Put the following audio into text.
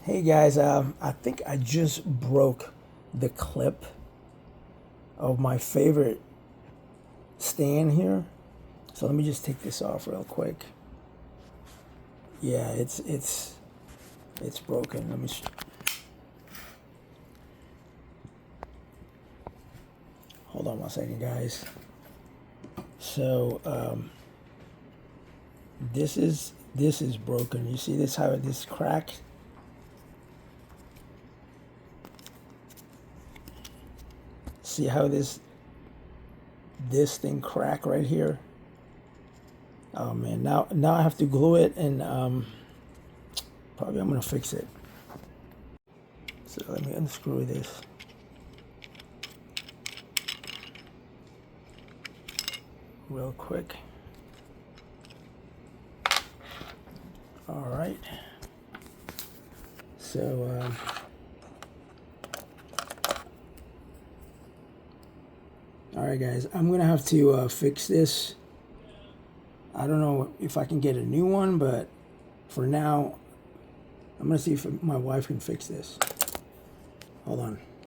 Hey guys, I think I just broke the clip of my favorite stand here. So let me just take this off real quick. Yeah, it's broken. Let me. Hold on one second, guys. So this is broken. You see this how this cracked? See how this thing crack right here? Oh man, now I have to glue it, and probably I'm gonna fix it. So let me unscrew this. Real quick. All right. So all right, guys, I'm gonna have to fix this. I don't know if I can get a new one, but for now, I'm gonna see if my wife can fix this. Hold on.